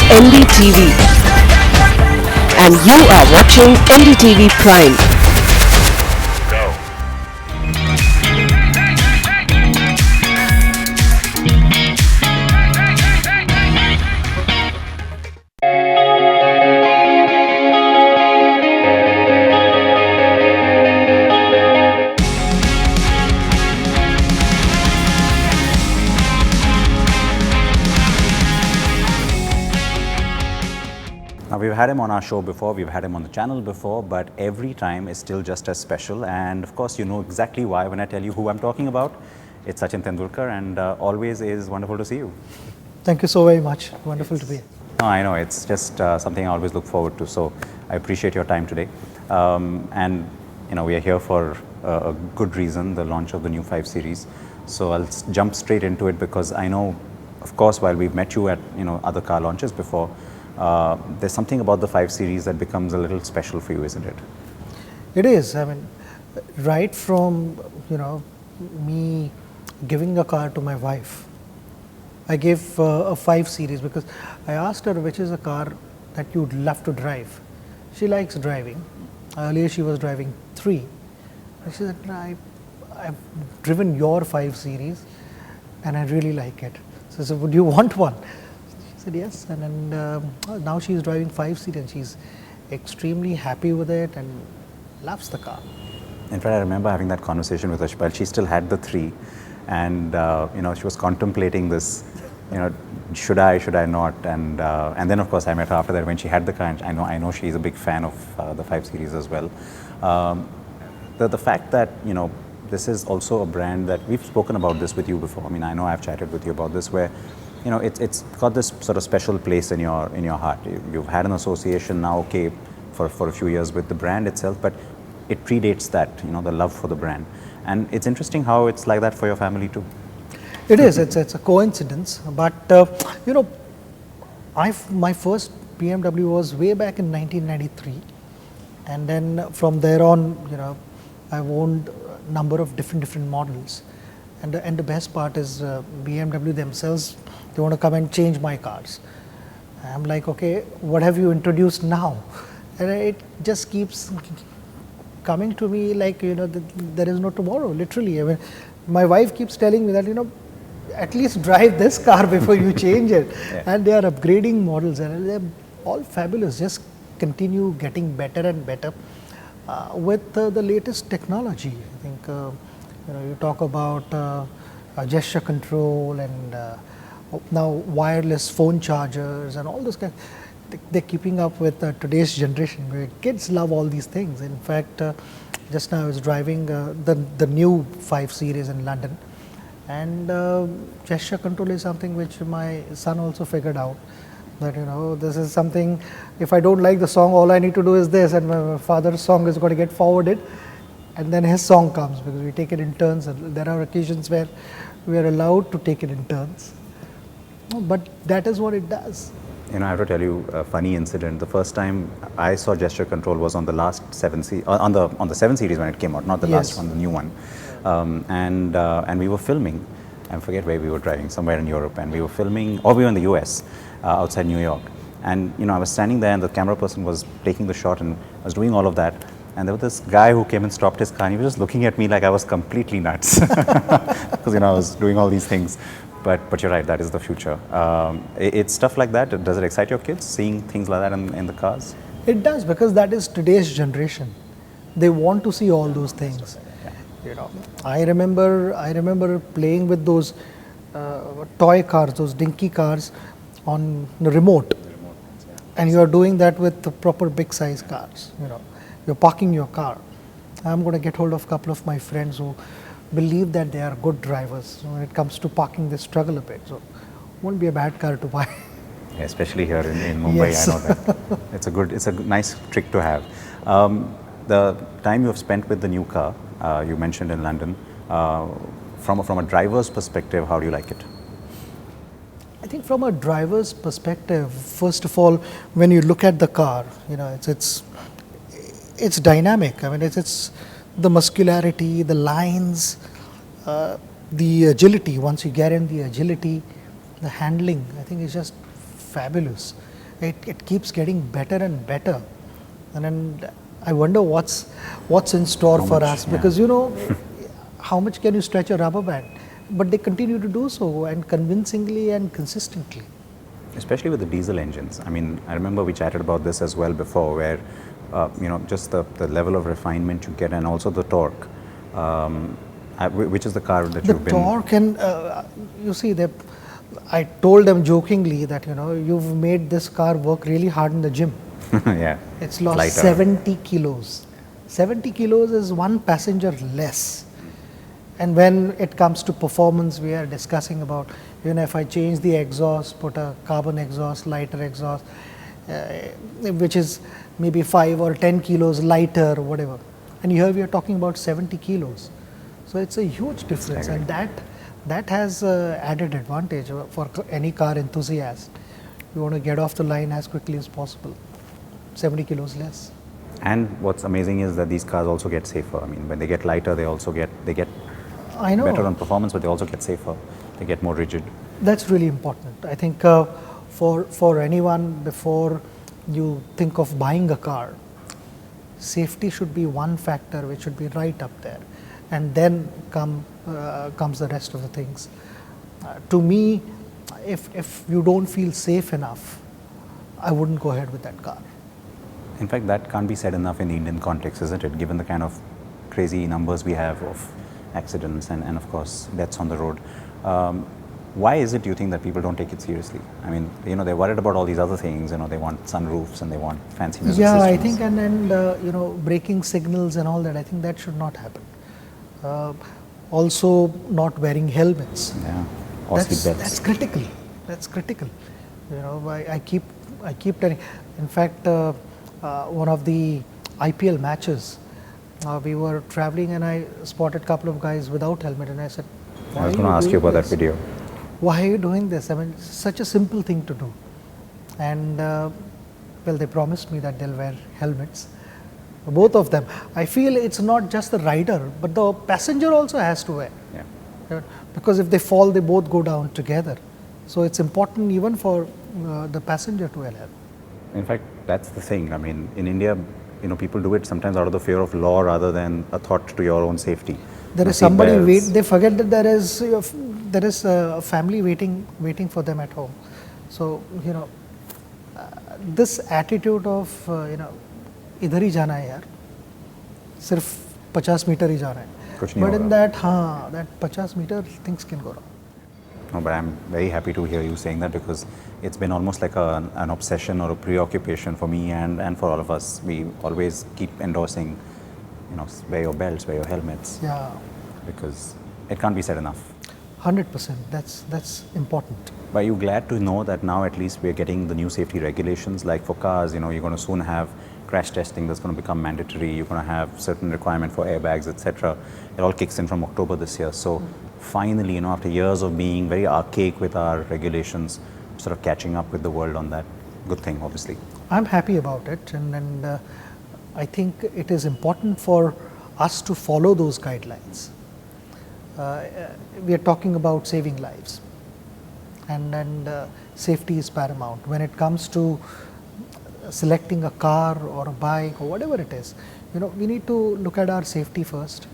NDTV, and you are watching NDTV Prime. Now, we've had him on our show before, we've had him on the channel before, but every time is still just as special. And of course, you know exactly why when I tell you who I'm talking about. It's Sachin Tendulkar, and always is wonderful to see you. Thank you so very much. Wonderful to be here. No, I know, it's just something I always look forward to. So I appreciate your time today. And you know, we are here for a good reason, the launch of the new 5 Series. So I'll jump straight into it because I know, of course, while we've met you at other car launches before, there's something about the 5 Series that becomes a little special for you, isn't it? It is. I mean, right from me giving a car to my wife, I gave a 5 Series because I asked her which is a car that you'd love to drive. She likes driving. Earlier she was driving 3. And she said, I've driven your 5 Series and I really like it. So I said, would you want one? She said yes, and then now she's driving 5 Series and she's extremely happy with it and loves the car. In fact, I remember having that conversation with her while she still had the 3, and she was contemplating this, should I not, and then of course I met her after that when she had the car, and I know she's a big fan of the 5 Series as well. The fact that this is also a brand that we've spoken about this with you before. I mean, I know I've chatted with you about this where it's got this sort of special place in your heart. You've had an association now, okay, for a few years with the brand itself, but it predates that, the love for the brand. And it's interesting how it's like that for your family too. It is. It's a coincidence, but my first BMW was way back in 1993, and then from there on, I've owned a number of different models. And the best part is BMW themselves, they want to come and change my cars. I'm like, okay, what have you introduced now? And it just keeps coming to me like, there is no tomorrow, literally. I mean, my wife keeps telling me that, at least drive this car before you change it. Yeah. And they are upgrading models and they're all fabulous. Just continue getting better and better with the latest technology. I think you talk about gesture control and now wireless phone chargers and all those kind. They're keeping up with today's generation where kids love all these things. In fact, just now I was driving the new 5 Series in London, and gesture control is something which my son also figured out. That this is something, if I don't like the song, all I need to do is this, and my father's song is going to get forwarded, and then his song comes, because we take it in turns, and there are occasions where we are allowed to take it in turns. But that is what it does. I have to tell you a funny incident. The first time I saw gesture control was on the last 7 on the 7 Series when it came out, not the last one, the new one. And we were filming. I forget where we were driving, somewhere in Europe, and we were filming, or we were in the US, outside New York. And I was standing there, and the camera person was taking the shot, and I was doing all of that. And there was this guy who came and stopped his car, and he was just looking at me like I was completely nuts, because I was doing all these things. But you're right, that is the future. It's stuff like that. Does it excite your kids, seeing things like that in the cars? It does, because that is today's generation. They want to see all those things. Yeah. I remember playing with those toy cars, those dinky cars on the remote. And you are doing that with the proper big size cars. You're parking your car. I'm going to get hold of a couple of my friends who believe that they are good drivers. When it comes to parking, they struggle a bit. So it won't be a bad car to buy. Yeah, especially here in Mumbai, yes. I know that. It's a nice trick to have. The time you have spent with the new car, you mentioned in London, from a driver's perspective, how do you like it? I think from a driver's perspective, first of all, when you look at the car, it's dynamic. I mean, it's the muscularity, the lines, the agility. Once you get in the agility, the handling, I think is just fabulous. it keeps getting better and better, and then I wonder what's in store How for much, us, yeah. because how much can you stretch a rubber band? But they continue to do so, and convincingly and consistently. Especially with the diesel engines. I mean, I remember we chatted about this as well before, where just the level of refinement you get, and also the torque. Which is the car that The you've been? torque, and you see, I told them jokingly that you've made this car work really hard in the gym. Yeah. It's lost lighter. 70 kilos. 70 kilos is one passenger less. And when it comes to performance, we are discussing about, if I change the exhaust, put a carbon exhaust, lighter exhaust, which is maybe 5 or 10 kilos lighter, whatever. And here we are talking about 70 kilos. So it's a huge difference, and that has added advantage for any car enthusiast. You want to get off the line as quickly as possible. 70 kilos less. And what's amazing is that these cars also get safer. I mean, when they get lighter, they get I know. better on performance, but they also get safer. They get more rigid. That's really important. I think for anyone, before you think of buying a car, safety should be one factor which should be right up there, and then comes the rest of the things. To me, if you don't feel safe enough, I wouldn't go ahead with that car. In fact, that can't be said enough in the Indian context, isn't it? Given the kind of crazy numbers we have of accidents and of course deaths on the road. Why is it, do you think, that people don't take it seriously? I mean, they're worried about all these other things. They want sunroofs and they want fancy music Yeah, systems. I think, and braking signals and all that, I think that should not happen. Also, not wearing helmets. Yeah, or seat belts. That's critical. That's critical. I keep telling. In fact, one of the IPL matches, we were traveling and I spotted a couple of guys without helmet, and I said, I was going to ask you about that this? video. Why are you doing this? I mean, it's such a simple thing to do. And they promised me that they'll wear helmets, both of them. I feel it's not just the rider, but the passenger also has to wear. Yeah. Because if they fall, they both go down together. So it's important even for the passenger to wear helmet. In fact, that's the thing. I mean, in India, people do it sometimes out of the fear of law rather than a thought to your own safety. There is somebody they forget that there is a family waiting for them at home. So this attitude of idhar hi jana hai yaar, sirf 50 meter hi jana hai. But in that 50 meter, things can go wrong. No, but I'm very happy to hear you saying that, because it's been almost like an obsession or a preoccupation for me and for all of us. We always keep endorsing, wear your belts, wear your helmets. Yeah. Because it can't be said enough. 100%. That's important. But are you glad to know that now at least we're getting the new safety regulations? Like for cars, you're going to soon have crash testing that's going to become mandatory. You're going to have certain requirement for airbags, etc. It all kicks in from October this year. So finally, after years of being very archaic with our regulations, sort of catching up with the world on that. Good thing, obviously. I'm happy about it, and I think it is important for us to follow those guidelines. We are talking about saving lives, and safety is paramount. When it comes to selecting a car or a bike or whatever it is, we need to look at our safety first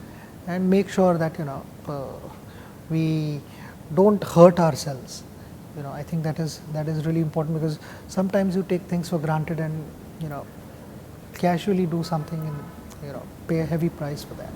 and make sure that we don't hurt ourselves. I think that is really important, because sometimes you take things for granted and casually do something and pay a heavy price for that.